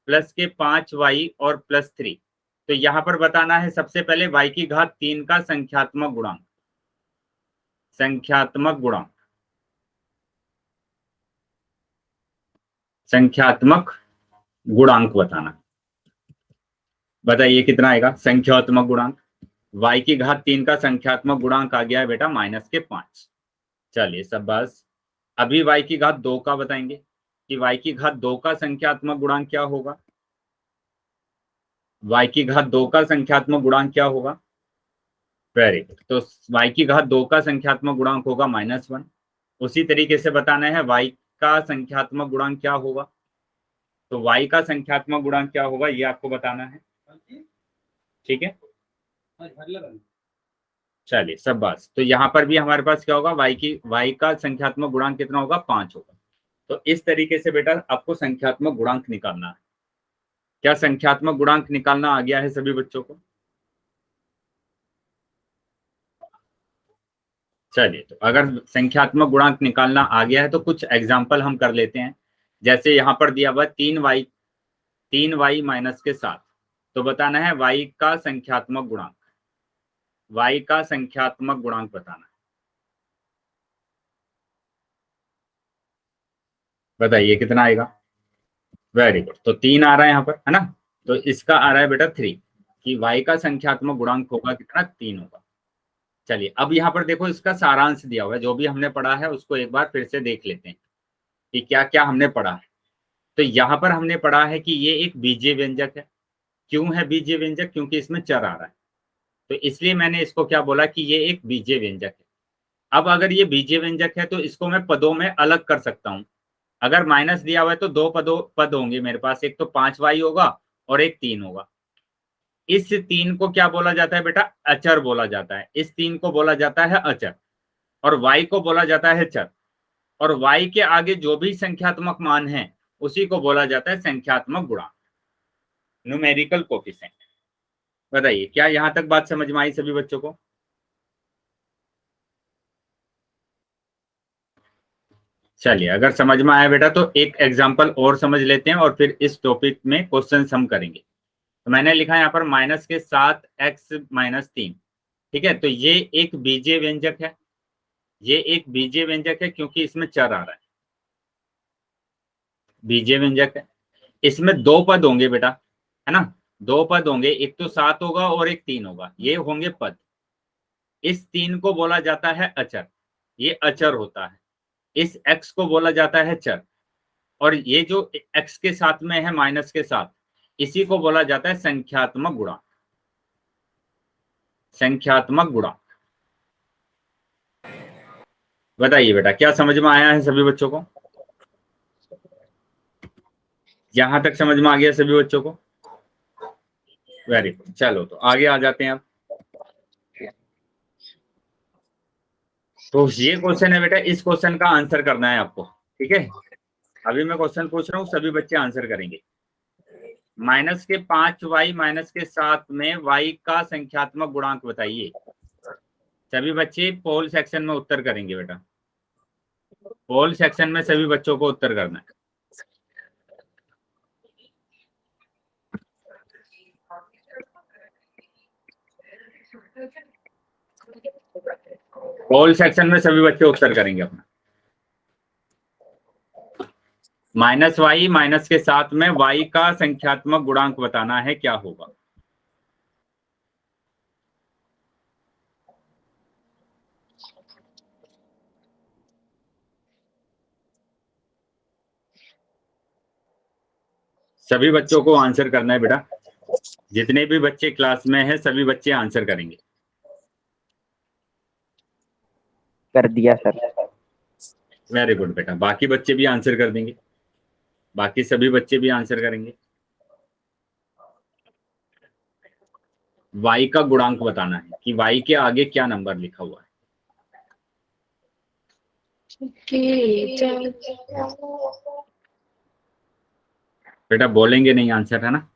प्लस के 5y और प्लस 3। तो यहां पर बताना है सबसे पहले y की घात 3 का संख्यात्मक गुणांक, संख्यात्मक गुणांक, संख्यात्मक गुणांक बताना। बताइए कितना आएगा संख्यात्मक गुणांक। y की घात 3 का संख्यात्मक गुणांक आ गया है बेटा माइनस के 5। चलिए सब बस। अभी y की घात 2 का बताएंगे कि y की घात 2 का संख्यात्मक गुणांक क्या होगा। y की घात 2 का संख्यात्मक गुणांक क्या होगा। Very good. तो y की घात 2 का संख्यात्मक गुणांक होगा -1। उसी तरीके से बताना है y का संख्यात्मक गुणांक क्या होगा। तो y का संख्यात्मक गुणांक क्या होगा ये आपको बताना है। ठीक है, चलिए सब बात। तो यहाँ पर भी हमारे पास क्या होगा, y का संख्यात्मक गुणांक कितना होगा, 5 होगा। तो इस तरीके से बेटा आपको संख्यात्मक गुणांक निकालना है। क्या संख्यात्मक गुणांक निकालना आ गया है सभी बच्चों को। चलिए, तो अगर संख्यात्मक गुणांक निकालना आ गया है तो कुछ एग्जाम्पल हम कर लेते हैं। जैसे यहाँ पर दिया हुआ 3y माइनस के 7। तो बताना है y का संख्यात्मक गुणांक, y का संख्यात्मक गुणांक बताना है। बताइए कितना आएगा। Very good. तो 3 आ रहा है यहाँ पर, है ना। तो इसका आ रहा है बेटा 3, कि y का संख्यात्मक गुणांक होगा कितना, 3 होगा। चलिए अब यहाँ पर देखो इसका सारांश दिया हुआ है, जो भी हमने पढ़ा है उसको एक बार फिर से देख लेते हैं कि क्या क्या हमने पढ़ा है। तो यहाँ पर हमने पढ़ा है कि ये एक बीजीय व्यंजक है। क्यों है बीजीय व्यंजक, क्योंकि इसमें चर आ रहा है, तो इसलिए मैंने इसको क्या बोला कि ये एक बीजीय व्यंजक है। अब अगर ये बीजीय व्यंजक है तो इसको मैं पदों में अलग कर सकता हूँ। अगर माइनस दिया हुआ है तो दो पद होंगे मेरे पास, एक तो 5y होगा और एक 3 होगा। इस 3 को क्या बोला जाता है बेटा, अचर बोला जाता है। इस 3 को बोला जाता है अचर, और y को बोला जाता है चर। और y के आगे जो भी संख्यात्मक मान है उसी को बोला जाता है संख्यात्मक गुणांक, न्यूमेरिकल कोफिशिएंट। बताइए क्या यहां तक बात समझ में आई सभी बच्चों को। चलिए अगर समझ में आया बेटा तो एक एग्जांपल और समझ लेते हैं और फिर इस टॉपिक में क्वेश्चन हम करेंगे। तो मैंने लिखा है यहाँ पर माइनस के 7x-3। ठीक है, तो ये एक बीजीय व्यंजक है, ये एक बीजीय व्यंजक है क्योंकि इसमें चर आ रहा है, बीजीय व्यंजक है। इसमें दो पद होंगे बेटा, है ना। दो पद होंगे, एक तो 7 होगा और एक 3 होगा, ये होंगे पद। इस 3 को बोला जाता है अचर, ये अचर होता है। इस x को बोला जाता है चर, और ये जो x के साथ में है माइनस के साथ, इसी को बोला जाता है संख्यात्मक गुणांक, संख्यात्मक गुणांक। बताइए बेटा क्या समझ में आया है सभी बच्चों को, यहां तक समझ में आ गया सभी बच्चों को। Very good. चलो तो आगे आ जाते हैं अब। तो ये क्वेश्चन है बेटा, इस क्वेश्चन का आंसर करना है आपको। ठीक है, अभी मैं क्वेश्चन पूछ रहा हूँ, सभी बच्चे आंसर करेंगे। माइनस के 5y माइनस के 7 में y का संख्यात्मक गुणांक बताइए। सभी बच्चे पोल सेक्शन में उत्तर करेंगे बेटा, पोल सेक्शन में सभी बच्चों को उत्तर करना है। पोल सेक्शन में सभी बच्चे उत्तर करेंगे अपना। -y माइनस के 7 में y का संख्यात्मक गुणांक बताना है, क्या होगा। सभी बच्चों को आंसर करना है बेटा, जितने भी बच्चे क्लास में हैं सभी बच्चे आंसर करेंगे। कर दिया सर। वेरी गुड बेटा, बाकी बच्चे भी आंसर कर देंगे, बाकी सभी बच्चे भी आंसर करेंगे। y का गुणांक बताना है कि y के आगे क्या नंबर लिखा हुआ है। बेटा बोलेंगे नहीं आंसर, है ना।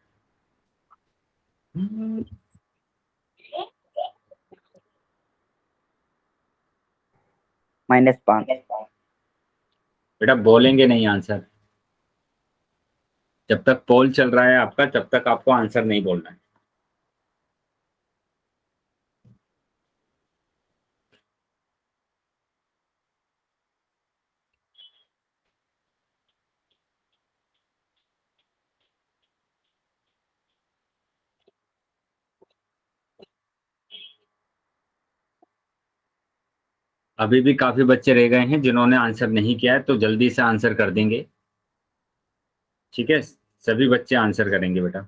-5। बेटा बोलेंगे नहीं आंसर। जब तक पोल चल रहा है आपका तब तक आपको आंसर नहीं बोलना है। अभी भी काफी बच्चे रह गए हैं जिन्होंने आंसर नहीं किया है, तो जल्दी से आंसर कर देंगे। ठीक है, सभी बच्चे आंसर करेंगे बेटा।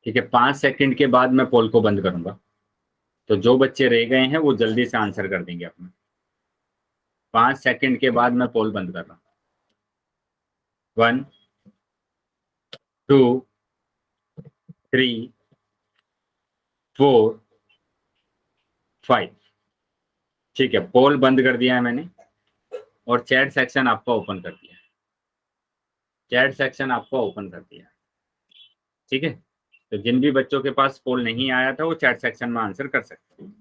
ठीक है, 5 सेकंड के बाद मैं पोल को बंद करूंगा, तो जो बच्चे रह गए हैं वो जल्दी से आंसर कर देंगे अपना। 5 सेकंड के बाद मैं पोल बंद कर रहा हूँ। 1, 2, 3, 4, 5। ठीक है, पोल बंद कर दिया है मैंने और चैट सेक्शन आपका ओपन कर दिया। चैट सेक्शन आपका ओपन कर दिया। ठीक है, तो जिन भी बच्चों के पास पोल नहीं आया था वो चैट सेक्शन में आंसर कर सकते हैं।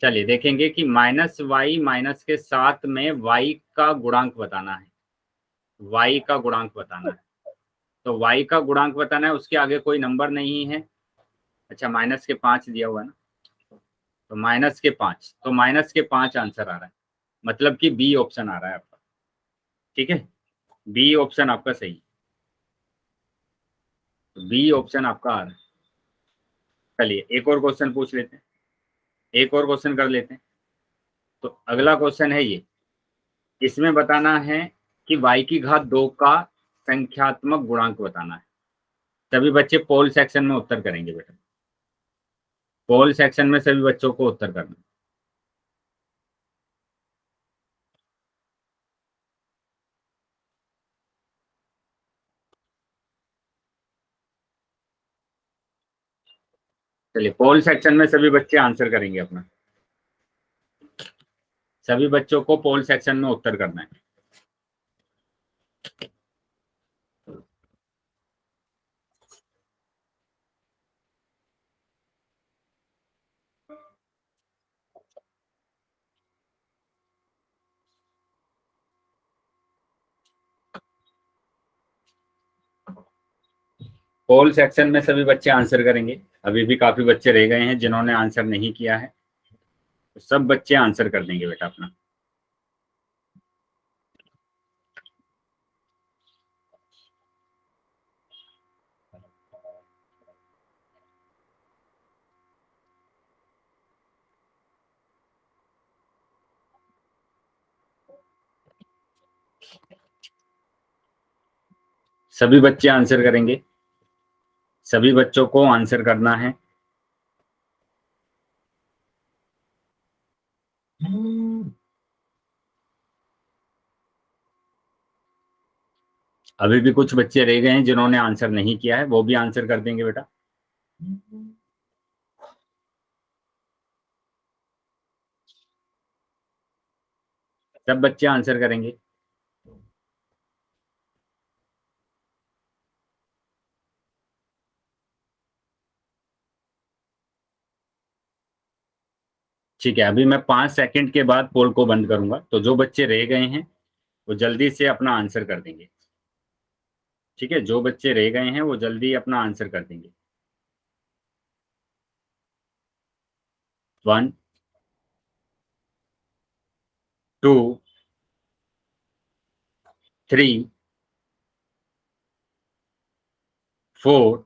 चलिए देखेंगे कि -y माइनस के साथ में y का गुणांक बताना है। y का गुणांक बताना है, तो y का गुणांक बताना है, उसके आगे कोई नंबर नहीं है। अच्छा, -5 दिया हुआ है ना, तो -5, तो -5 आंसर आ रहा है, मतलब कि बी ऑप्शन आ रहा है आपका। ठीक है, बी ऑप्शन आपका सही, बी ऑप्शन आपका आ रहा है। चलिए एक और क्वेश्चन पूछ लेते हैं, एक और क्वेश्चन कर लेते हैं। तो अगला क्वेश्चन है ये, इसमें बताना है कि y की घात 2 का संख्यात्मक गुणांक बताना है। सभी बच्चे पोल सेक्शन में उत्तर करेंगे बेटा, पोल सेक्शन में सभी बच्चों को उत्तर करना। चलिए पोल सेक्शन में सभी बच्चे आंसर करेंगे अपना, सभी बच्चों को पोल सेक्शन में उत्तर करना है। पोल सेक्शन में सभी बच्चे आंसर करेंगे। अभी भी काफी बच्चे रह गए हैं जिन्होंने आंसर नहीं किया है, तो सब बच्चे आंसर कर देंगे बेटा अपना। सभी बच्चे आंसर करेंगे, सभी बच्चों को आंसर करना है। अभी भी कुछ बच्चे रह गए हैं जिन्होंने आंसर नहीं किया है, वो भी आंसर कर देंगे बेटा। सब बच्चे आंसर करेंगे। ठीक है, अभी मैं 5 सेकंड के बाद पोल को बंद करूंगा, तो जो बच्चे रह गए हैं वो जल्दी से अपना आंसर कर देंगे। ठीक है, जो बच्चे रह गए हैं वो जल्दी अपना आंसर कर देंगे। 1, 2, 3, 4,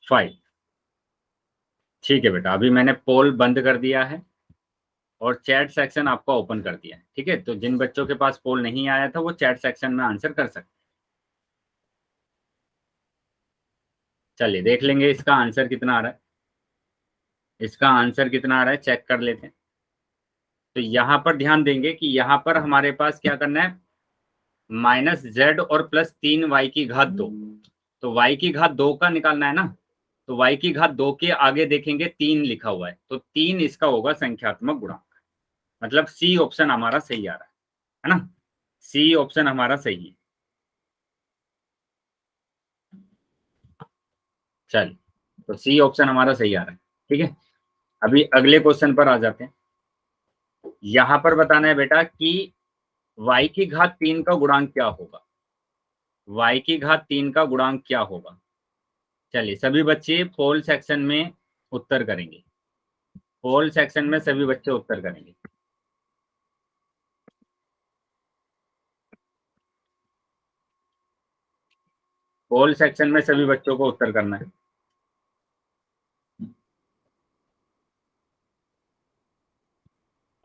5। ठीक है बेटा, अभी मैंने पोल बंद कर दिया है और चैट सेक्शन आपका ओपन कर दिया है। ठीक है, तो जिन बच्चों के पास पोल नहीं आया था वो चैट सेक्शन में आंसर कर सकते हैं। चलिए देख लेंगे इसका आंसर कितना आ रहा है, इसका आंसर कितना आ रहा है चेक कर लेते हैं। तो यहाँ पर ध्यान देंगे कि यहाँ पर हमारे पास क्या करना है, -z और +3y की घात 2, तो y की घात 2 का निकालना है ना, तो y की घात 2 के आगे देखेंगे 3 लिखा हुआ है, तो 3 इसका होगा संख्यात्मक गुणांक, मतलब सी ऑप्शन हमारा सही आ रहा है ना, सी ऑप्शन हमारा सही है। चलिए, तो सी ऑप्शन हमारा सही आ रहा है। ठीक है, अभी अगले क्वेश्चन पर आ जाते हैं। यहां पर बताना है बेटा कि y की घात 3 का गुणांक क्या होगा। y की घात 3 का गुणांक क्या होगा। चलिए सभी बच्चे पोल सेक्शन में उत्तर करेंगे। पोल सेक्शन में सभी बच्चे उत्तर करेंगे। पोल सेक्शन में सभी बच्चों को उत्तर करना है।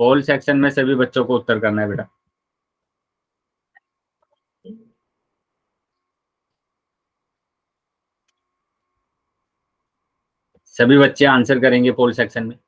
पोल सेक्शन में सभी बच्चों को उत्तर करना है बेटा। सभी बच्चे आंसर करेंगे पोल सेक्शन में।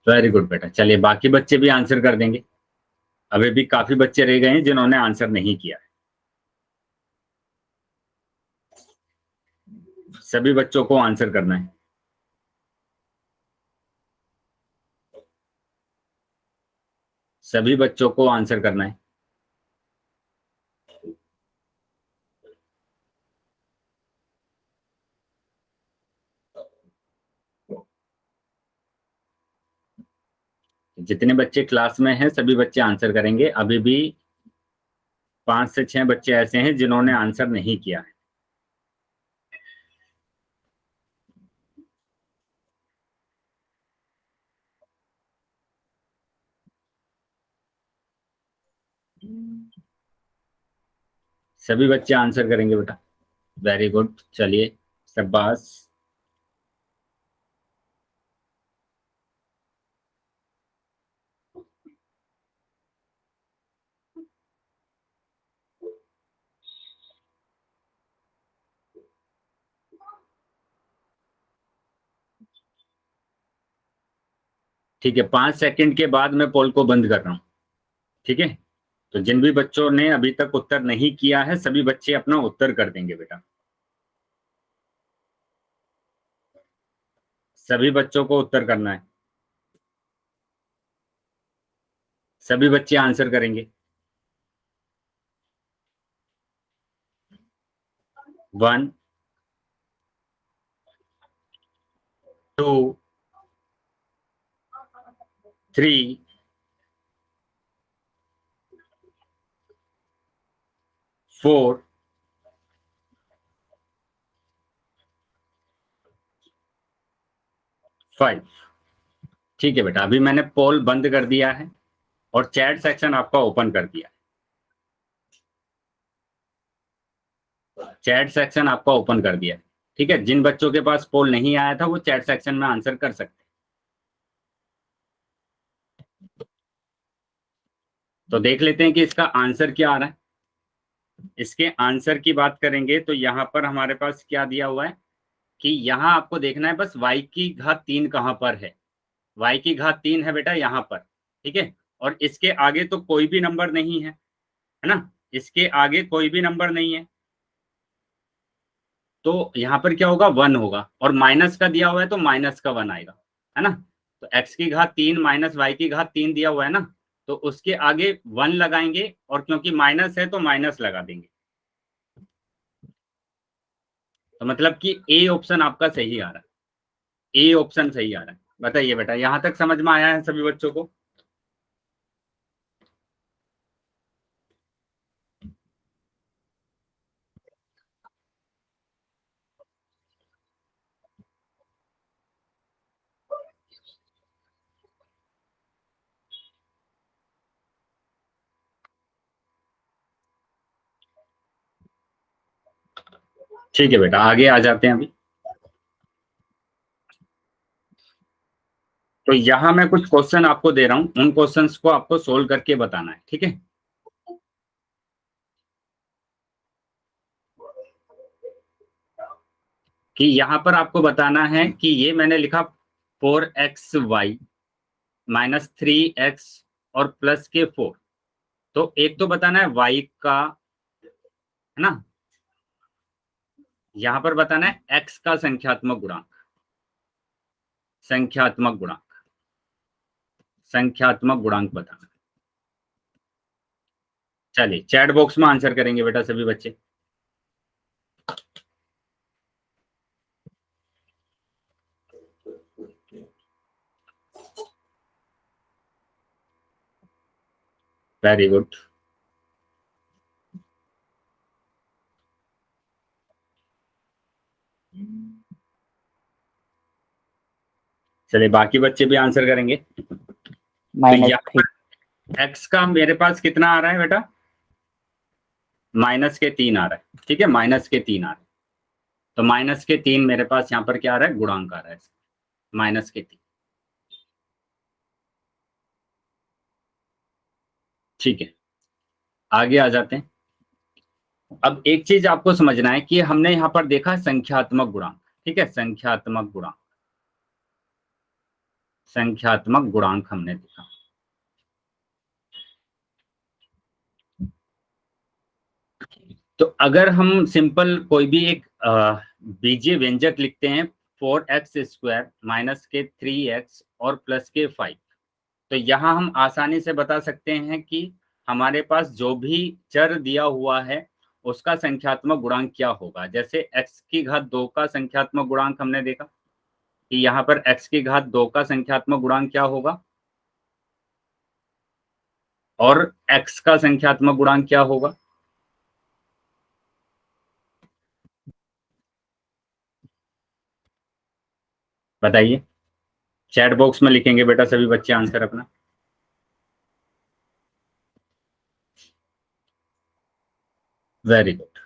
वेरी गुड बेटा। चलिए बाकी बच्चे भी आंसर कर देंगे। अभी भी काफी बच्चे रह गए हैं जिन्होंने आंसर नहीं किया है। सभी बच्चों को आंसर करना है। सभी बच्चों को आंसर करना है। जितने बच्चे क्लास में हैं सभी बच्चे आंसर करेंगे। अभी भी 5 से 6 बच्चे ऐसे हैं जिन्होंने आंसर नहीं किया है। सभी बच्चे आंसर करेंगे बेटा। Very good. चलिए शाबाश। ठीक है, 5 सेकंड के बाद मैं पोल को बंद कर रहा हूं। ठीक है, तो जिन भी बच्चों ने अभी तक उत्तर नहीं किया है सभी बच्चे अपना उत्तर कर देंगे बेटा। सभी बच्चों को उत्तर करना है। सभी बच्चे आंसर करेंगे। 1 2 3 4 5। ठीक है बेटा, अभी मैंने पोल बंद कर दिया है और चैट सेक्शन आपका ओपन कर दिया। चैट सेक्शन आपका ओपन कर दिया। ठीक है, जिन बच्चों के पास पोल नहीं आया था वो चैट सेक्शन में आंसर कर सकते हैं। तो देख लेते हैं कि इसका आंसर क्या आ रहा है। इसके आंसर की बात करेंगे तो यहाँ पर हमारे पास क्या दिया हुआ है कि यहाँ आपको देखना है बस y की घात 3 कहाँ पर है। y की घात 3 है बेटा यहाँ पर। ठीक है, और इसके आगे तो कोई भी नंबर नहीं है ना। इसके आगे कोई भी नंबर नहीं है, तो यहाँ पर क्या होगा 1 होगा, और माइनस का दिया हुआ है तो माइनस का 1 आएगा, है ना। तो x की घात 3 माइनस y की घात 3 दिया हुआ है ना, तो उसके आगे 1 लगाएंगे और क्योंकि माइनस है तो माइनस लगा देंगे। तो मतलब कि ए ऑप्शन आपका सही आ रहा है। ए ऑप्शन सही आ रहा है। बताइए बेटा, यहां तक समझ में आया है सभी बच्चों को। ठीक है बेटा, आगे आ जाते हैं अभी। तो यहां मैं कुछ क्वेश्चन आपको दे रहा हूं, उन क्वेश्चंस को आपको सोल्व करके बताना है। ठीक है, कि यहां पर आपको बताना है कि ये मैंने लिखा 4xy माइनस 3x और प्लस के 4। तो एक तो बताना है y का, है ना, यहां पर बताना है x का संख्यात्मक गुणांक, संख्यात्मक गुणांक, संख्यात्मक गुणांक बताना। चलिए चैट बॉक्स में आंसर करेंगे बेटा सभी बच्चे। Very good. चलिए बाकी बच्चे भी आंसर करेंगे। तो यहाँ -3। पर x का मेरे पास कितना आ रहा है बेटा, -3 आ रहा है। ठीक है, -3 आ रहा है। तो -3 मेरे पास यहाँ पर क्या आ रहा है, गुणांक आ रहा है -3। ठीक है, आगे आ जाते हैं। अब एक चीज आपको समझना है कि हमने यहाँ पर देखा संख्यात्मक गुणांक। ठीक है, संख्यात्मक गुणांक, संख्यात्मक गुणांक हमने देखा। तो अगर हम सिंपल कोई भी एक बीजीय व्यंजक लिखते हैं 4x² -3x और +5, तो यहाँ हम आसानी से बता सकते हैं कि हमारे पास जो भी चर दिया हुआ है उसका संख्यात्मक गुणांक क्या होगा। जैसे x⁻2 का संख्यात्मक गुणांक हमने देखा कि यहाँ पर x⁻2 का संख्यात्मक गुणांक क्या होगा और x का संख्यात्मक गुणांक क्या होगा। बताइए, चैट बॉक्स में लिखेंगे बेटा सभी बच्चे आंसर अपना। Very good.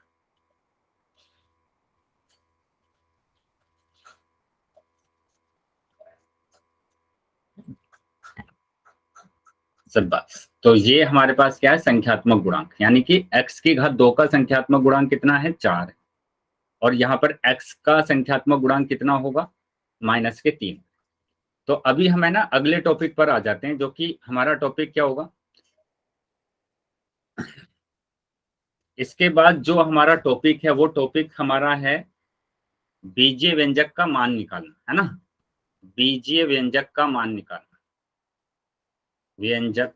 सब बात। तो ये हमारे पास क्या है, संख्यात्मक गुणांक, यानी कि x⁻2 का संख्यात्मक गुणांक कितना है, 4 है। और यहाँ पर x का संख्यात्मक गुणांक कितना होगा, -3। तो अभी हम है ना अगले टॉपिक पर आ जाते हैं, जो कि हमारा टॉपिक क्या होगा। इसके बाद जो हमारा टॉपिक है वो टॉपिक हमारा है बीजीय व्यंजक का मान निकालना, है ना। बीजीय व्यंजक का मान निकालना, व्यंजक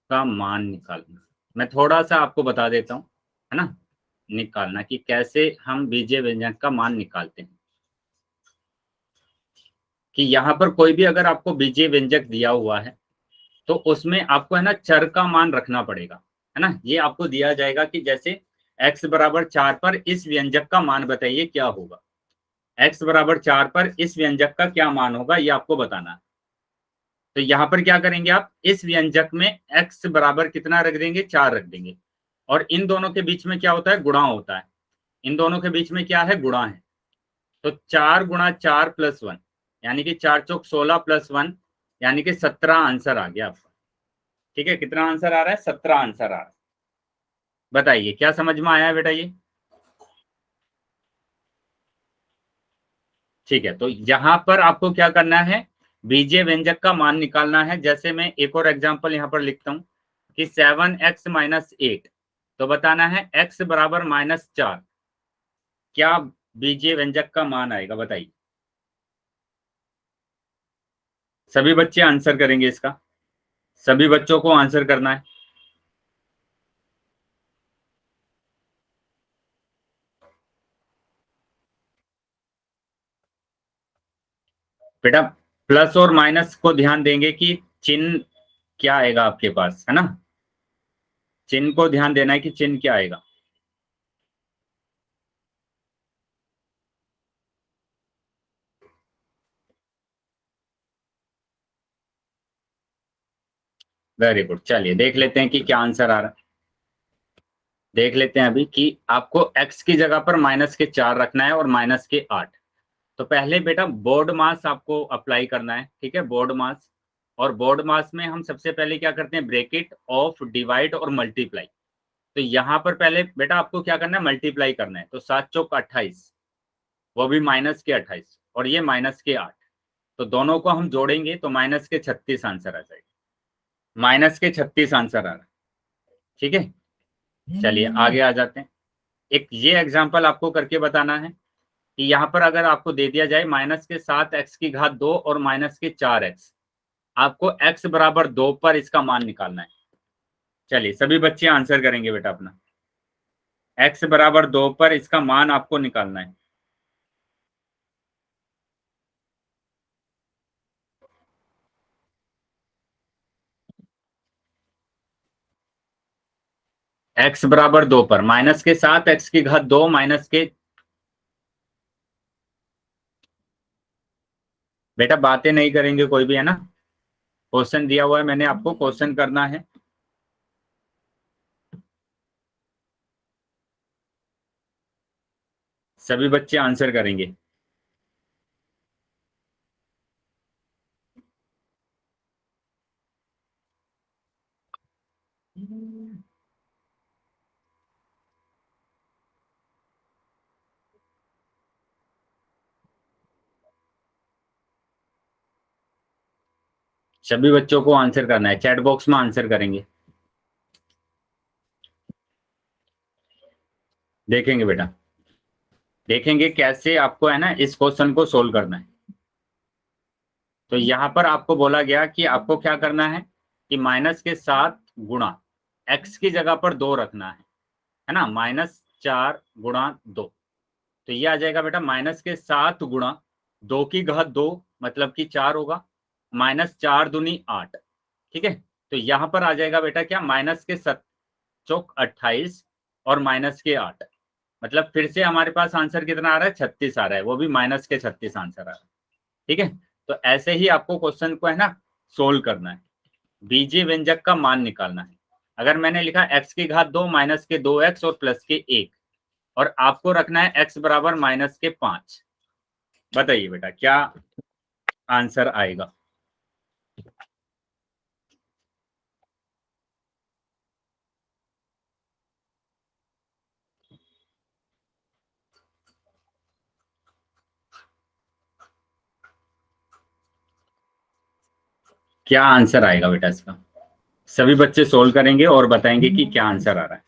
का मान निकालना। मैं थोड़ा सा आपको बता देता हूँ, है ना, निकालना कि कैसे हम बीजीय व्यंजक का मान निकालते हैं। कि यहाँ पर कोई भी अगर आपको बीजीय व्यंजक दिया हुआ है तो उसमें आपको है ना चर का मान रखना पड़ेगा, है ना। ये आपको दिया जाएगा कि जैसे x बराबर 4 पर इस व्यंजक का मान बताइए क्या होगा। x बराबर 4 पर इस व्यंजक का क्या मान होगा ये आपको बताना है। तो यहाँ पर क्या करेंगे आप, इस व्यंजक में x बराबर कितना रख देंगे, 4 रख देंगे। और इन दोनों के बीच में क्या होता है, गुणा होता है। इन दोनों के बीच में क्या है, गुणा है। तो 4 × 4 + 1 यानी कि 4 चौक 16 + 1 यानी कि 17 आंसर आ गया आपका। ठीक है, कितना आंसर आ रहा है, 17 आंसर आ रहा है। बताइए क्या समझ में आया है बेटा ये। ठीक है, तो यहां पर आपको क्या करना है, बीजीय व्यंजक का मान निकालना है। जैसे मैं एक और एग्जांपल यहां पर लिखता हूं कि 7x - 8, तो बताना है x बराबर -4 क्या बीजीय व्यंजक का मान आएगा, बताइए। सभी बच्चे आंसर करेंगे इसका, सभी बच्चों को आंसर करना है। बेटा प्लस और माइनस को ध्यान देंगे कि चिन्ह क्या आएगा आपके पास, है ना। चिन्ह को ध्यान देना है कि चिन्ह क्या आएगा। वेरी गुड, चलिए देख लेते हैं कि क्या आंसर आ रहा है। देख लेते हैं अभी कि आपको x की जगह पर -4 रखना है और -8। तो पहले बेटा बोर्ड मास आपको अप्लाई करना है। ठीक है, बोर्ड मास। और बोर्ड मास में हम सबसे पहले क्या करते हैं, ब्रैकेट ऑफ डिवाइड और मल्टीप्लाई। तो यहाँ पर पहले बेटा आपको क्या करना है, मल्टीप्लाई करना है। तो 7 चौक 28, वो भी -28 और ये -8। तो दोनों को हम जोड़ेंगे तो -36 आंसर आ जाएगा। -36 आंसर आ रहा है। ठीक है, चलिए आगे आ जाते हैं। एक ये एग्जाम्पल आपको करके बताना है कि यहाँ पर अगर आपको दे दिया जाए -7x⁻2 और -4x, आपको x बराबर 2 पर इसका मान निकालना है। चलिए सभी बच्चे आंसर करेंगे बेटा अपना। x बराबर 2 पर इसका मान आपको निकालना है। x बराबर 2 पर -7x⁻2 माइनस के, बेटा बातें नहीं करेंगे कोई भी, है ना। क्वेश्चन दिया हुआ है, मैंने आपको क्वेश्चन करना है। सभी बच्चे आंसर करेंगे। सभी बच्चों को आंसर करना है, चैट बॉक्स में आंसर करेंगे। देखेंगे बेटा, देखेंगे कैसे आपको है ना इस क्वेश्चन को सोल्व करना है। तो यहाँ पर आपको बोला गया कि आपको क्या करना है कि -के साथ गुणा x की जगह पर 2 रखना है ना, -4 गुणा 2। तो ये आ जाएगा बेटा -के साथ गुणा 2 की घात 2 मतलब कि 4 होगा, -4 दूनी 8। ठीक है, तो यहाँ पर आ जाएगा बेटा क्या, -के 7 चौक 28 और -के 8, मतलब फिर से हमारे पास आंसर कितना आ रहा है, 36 आ रहा है, वो भी -के 36 आंसर आ रहा है। ठीक है, तो ऐसे ही आपको क्वेश्चन को है ना सोल्व करना है, बीजीय व्यंजक का मान निकालना है। अगर मैंने लिखा x⁻2 -के 2x और +1, और आपको रखना है x बराबर -के 5, बताइए बेटा क्या आंसर आएगा। क्या आंसर आएगा बेटा इसका, सभी बच्चे सोल्व करेंगे और बताएंगे कि क्या आंसर आ रहा है।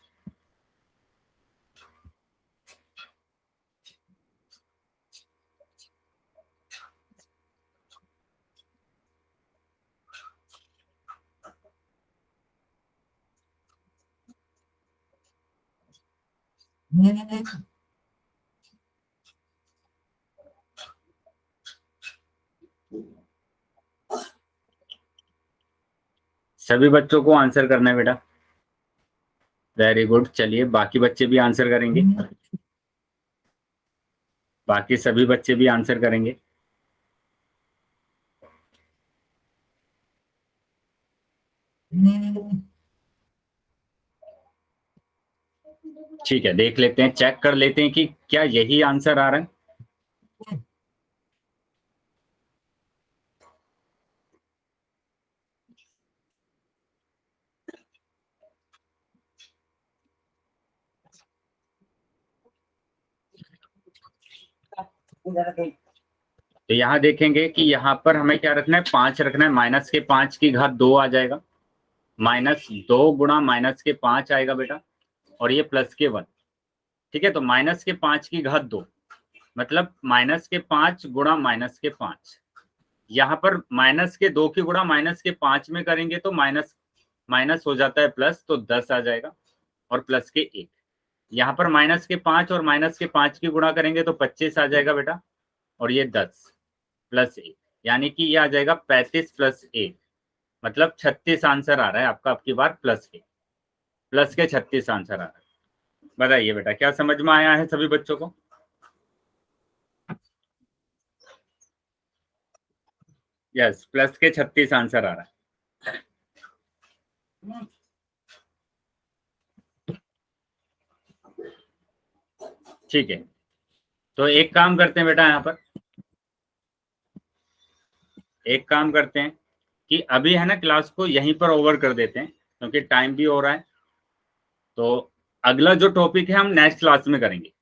सभी बच्चों को आंसर करना है बेटा, वेरी गुड। चलिए बाकी बच्चे भी आंसर करेंगे, बाकी सभी बच्चे भी आंसर करेंगे। ठीक है, देख लेते हैं, चेक कर लेते हैं कि क्या यही आंसर आ रहा है। तो यहाँ देखेंगे कि यहाँ पर हमें क्या रखना है, 5 रखना है, -के 5 की घात 2 आ जाएगा, -2 गुणा -के 5 आएगा बेटा, और ये +के 1। ठीक है, तो -के 5 की घात 2 मतलब -के 5 गुणा -के 5। यहाँ पर -के 2 की गुणा -के 5 में करेंगे तो माइनस माइनस हो जाता है प्लस, तो 10 आ जाएगा, और +के 1। यहाँ पर -के 5 और -के 5 की गुणा करेंगे तो 25 आ जाएगा बेटा, और ये 10 +1, यानी कि ये आ जाएगा 35 + 1, मतलब 36 आंसर आ रहा है आपका आपकी बार, +के 36 आंसर आ रहा है। बताइए बेटा क्या समझ में आया है सभी बच्चों को। यस, +के 36 आंसर आ रहा है। ठीक है, तो एक काम करते हैं बेटा, यहाँ पर एक काम करते हैं कि अभी है ना क्लास को यहीं पर ओवर कर देते हैं, क्योंकि टाइम भी हो रहा है। तो अगला जो टॉपिक है हम नेक्स्ट क्लास में करेंगे।